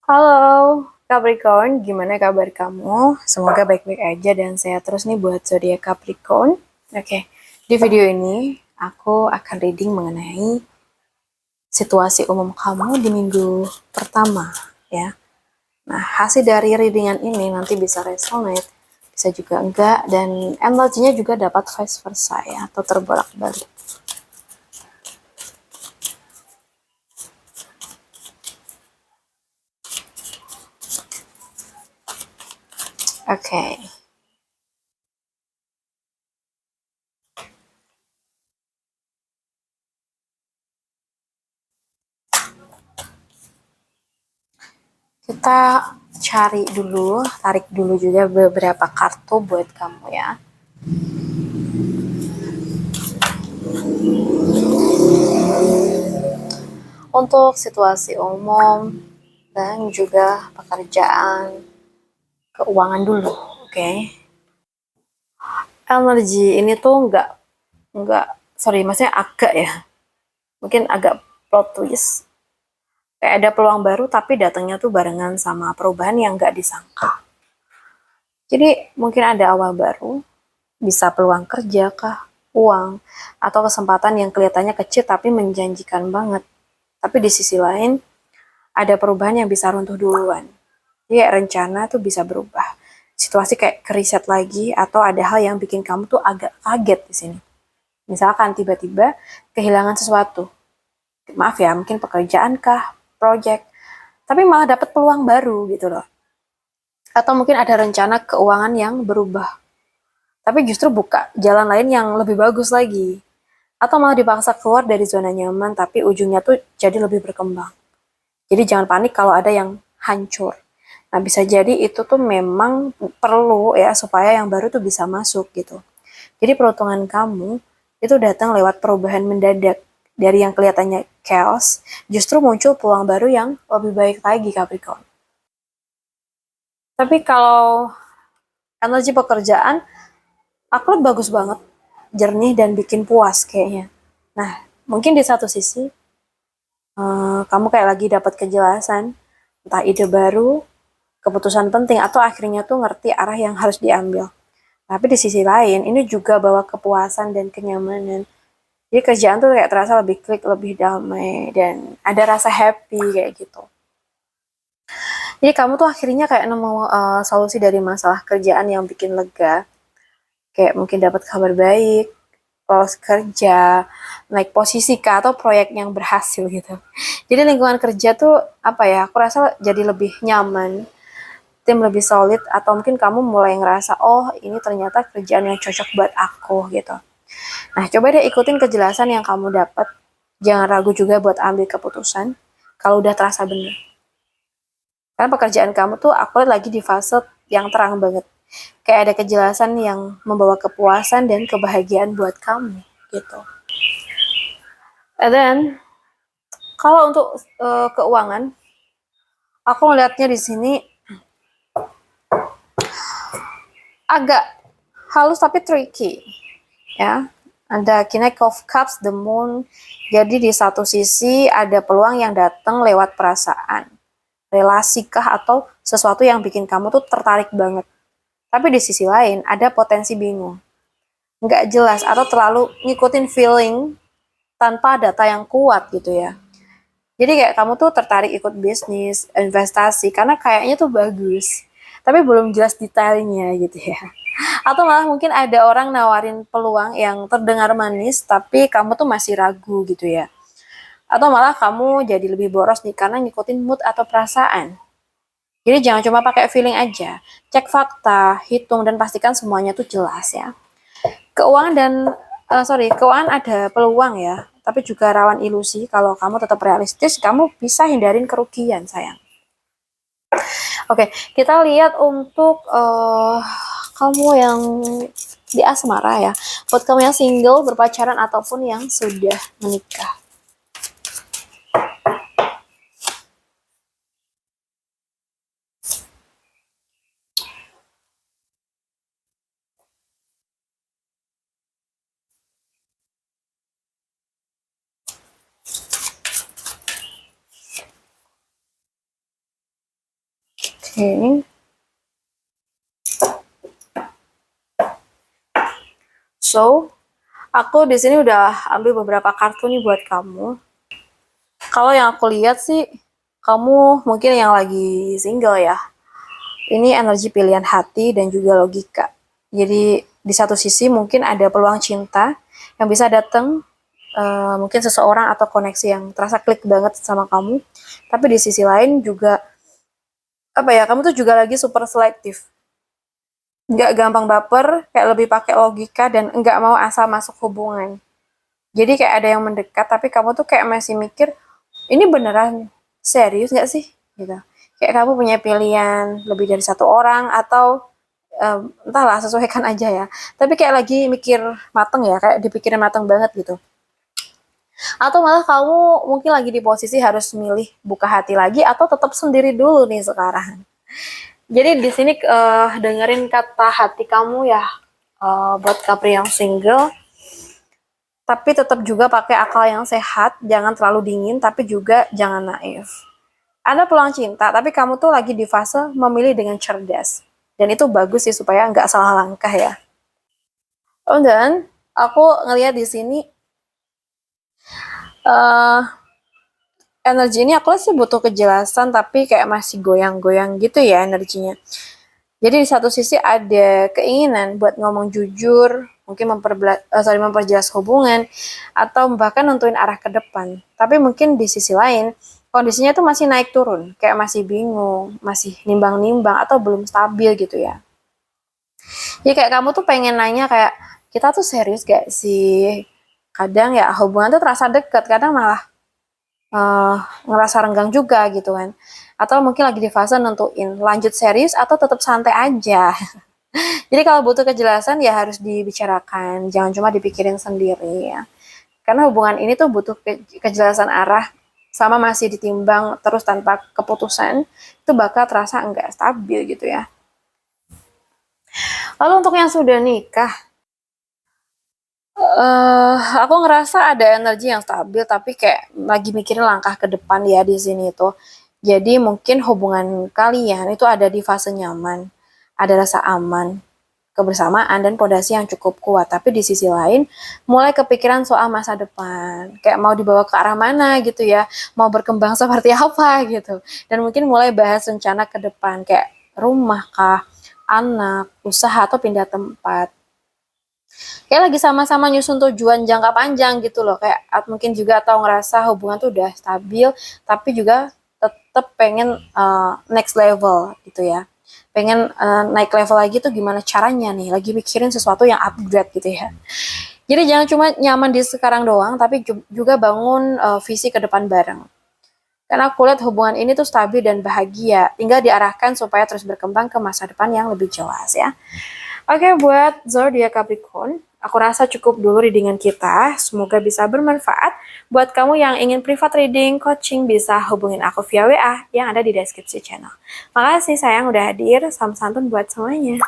Halo Capricorn, gimana kabar kamu? Semoga baik-baik aja dan sehat terus nih buat zodiak Capricorn. Oke, di video ini aku akan reading mengenai situasi umum kamu di minggu pertama ya. Nah, hasil dari readingan ini nanti bisa resonate, bisa juga enggak, dan energinya juga dapat vice versa ya, atau terbolak-balik. Oke. Kita cari dulu, tarik dulu juga beberapa kartu buat kamu ya. Untuk situasi umum dan juga pekerjaan, keuangan dulu, oke? Energi ini tuh nggak, sorry, maksudnya agak ya, mungkin agak plot twist. Kayak ada peluang baru tapi datangnya tuh barengan sama perubahan yang nggak disangka. Jadi mungkin ada awal baru, bisa peluang kerja kah, uang, atau kesempatan yang kelihatannya kecil tapi menjanjikan banget. Tapi di sisi lain, ada perubahan yang bisa runtuh duluan. Jadi rencana tuh bisa berubah. Situasi kayak keriset lagi atau ada hal yang bikin kamu tuh agak kaget di sini. Misalkan tiba-tiba kehilangan sesuatu. Maaf ya, mungkin pekerjaan kah, project, tapi malah dapat peluang baru gitu loh. Atau mungkin ada rencana keuangan yang berubah, tapi justru buka jalan lain yang lebih bagus lagi. Atau malah dipaksa keluar dari zona nyaman, tapi ujungnya tuh jadi lebih berkembang. Jadi jangan panik kalau ada yang hancur. Nah, bisa jadi itu tuh memang perlu ya supaya yang baru tuh bisa masuk gitu. Jadi peruntungan kamu itu datang lewat perubahan mendadak dari yang kelihatannya chaos, justru muncul peluang baru yang lebih baik lagi Capricorn. Tapi kalau energi pekerjaan, upload bagus banget, jernih dan bikin puas kayaknya. Nah, mungkin di satu sisi kamu kayak lagi dapat kejelasan, entah ide baru, keputusan penting, atau akhirnya tuh ngerti arah yang harus diambil. Tapi di sisi lain, ini juga bawa kepuasan dan kenyamanan. Jadi kerjaan tuh kayak terasa lebih klik, lebih damai, dan ada rasa happy kayak gitu. Jadi kamu tuh akhirnya kayak nemu solusi dari masalah kerjaan yang bikin lega. Kayak mungkin dapat kabar baik, lolos kerja, naik posisi kah, atau proyek yang berhasil gitu. Jadi lingkungan kerja tuh apa ya, aku rasa jadi lebih nyaman, tim lebih solid, atau mungkin kamu mulai ngerasa, oh ini ternyata kerjaan yang cocok buat aku gitu. Nah, coba deh ikutin kejelasan yang kamu dapat. Jangan ragu juga buat ambil keputusan kalau udah terasa bener. Karena pekerjaan kamu tuh aku lihat lagi di fase yang terang banget. Kayak ada kejelasan yang membawa kepuasan dan kebahagiaan buat kamu gitu. And then kalau untuk keuangan, aku ngeliatnya di sini agak halus tapi tricky ya. Ada King of Cups, the Moon. Jadi di satu sisi ada peluang yang datang lewat perasaan, relasi kah, atau sesuatu yang bikin kamu tuh tertarik banget. Tapi di sisi lain ada potensi bingung, nggak jelas atau terlalu ngikutin feeling tanpa data yang kuat gitu ya. Jadi kayak kamu tuh tertarik ikut bisnis, investasi karena kayaknya tuh bagus, tapi belum jelas detailnya gitu ya. Atau malah mungkin ada orang nawarin peluang yang terdengar manis, tapi kamu tuh masih ragu gitu ya. Atau malah kamu jadi lebih boros nih karena ngikutin mood atau perasaan. Jadi jangan cuma pakai feeling aja, cek fakta, hitung dan pastikan semuanya tuh jelas ya. Keuangan dan keuangan ada peluang ya, tapi juga rawan ilusi. Kalau kamu tetap realistis, kamu bisa hindarin kerugian sayang. Oke, kita lihat untuk kamu yang di asmara ya. Buat kamu yang single, berpacaran ataupun yang sudah menikah. Oke. So, aku di sini udah ambil beberapa kartu nih buat kamu. Kalau yang aku lihat sih, kamu mungkin yang lagi single ya. Ini energi pilihan hati dan juga logika. Jadi di satu sisi mungkin ada peluang cinta yang bisa datang, mungkin seseorang atau koneksi yang terasa klik banget sama kamu. Tapi di sisi lain juga apa ya, kamu tuh juga lagi super selektif, nggak gampang baper, kayak lebih pakai logika dan nggak mau asal masuk hubungan. Jadi kayak ada yang mendekat tapi kamu tuh kayak masih mikir ini beneran serius nggak sih gitu. Kayak kamu punya pilihan lebih dari satu orang atau entahlah, sesuaikan aja ya. Tapi kayak lagi mikir mateng ya, kayak dipikirin mateng banget gitu. Atau malah kamu mungkin lagi di posisi harus milih buka hati lagi atau tetap sendiri dulu nih sekarang. Jadi di sini dengerin kata hati kamu ya, buat Capri yang single. Tapi tetap juga pakai akal yang sehat, jangan terlalu dingin, tapi juga jangan naif. Ada peluang cinta, tapi kamu tuh lagi di fase memilih dengan cerdas. Dan itu bagus sih supaya nggak salah langkah ya. Oh, dan aku ngelihat di sini uh, energi ini aku sih butuh kejelasan, tapi kayak masih goyang-goyang gitu ya energinya. Jadi di satu sisi ada keinginan buat ngomong jujur, mungkin memperjelas hubungan, atau bahkan nentuin arah ke depan. Tapi mungkin di sisi lain, kondisinya tuh masih naik turun, kayak masih bingung, masih nimbang-nimbang, atau belum stabil gitu ya. Jadi kayak kamu tuh pengen nanya kayak, kita tuh serius gak sih? Kadang ya hubungan tuh terasa deket, kadang malah uh, ngerasa renggang juga gitu kan. Atau mungkin lagi di fase nentuin lanjut serius atau tetap santai aja. Jadi kalau butuh kejelasan ya harus dibicarakan, jangan cuma dipikirin sendiri ya. Karena hubungan ini tuh butuh kejelasan arah, sama masih ditimbang terus tanpa keputusan, itu bakal terasa enggak stabil gitu ya. Lalu untuk yang sudah nikah, aku ngerasa ada energi yang stabil tapi kayak lagi mikirin langkah ke depan ya di sini itu. Jadi mungkin hubungan kalian itu ada di fase nyaman, ada rasa aman, kebersamaan dan pondasi yang cukup kuat. Tapi di sisi lain mulai kepikiran soal masa depan, kayak mau dibawa ke arah mana gitu ya, mau berkembang seperti apa gitu. Dan mungkin mulai bahas rencana ke depan kayak rumah kah, anak, usaha atau pindah tempat. Kayak lagi sama-sama nyusun tujuan jangka panjang gitu loh, kayak mungkin juga atau ngerasa hubungan tuh udah stabil tapi juga tetap pengen next level gitu ya, pengen naik level lagi tuh gimana caranya nih, lagi mikirin sesuatu yang upgrade gitu ya. Jadi jangan cuma nyaman di sekarang doang tapi juga bangun visi ke depan bareng, karena aku lihat hubungan ini tuh stabil dan bahagia, tinggal diarahkan supaya terus berkembang ke masa depan yang lebih jelas ya. Oke, buat zodiak Capricorn, aku rasa cukup dulu readingan kita. Semoga bisa bermanfaat. Buat kamu yang ingin private reading, coaching, bisa hubungin aku via WA yang ada di deskripsi channel. Makasih sayang udah hadir. Salam santun buat semuanya.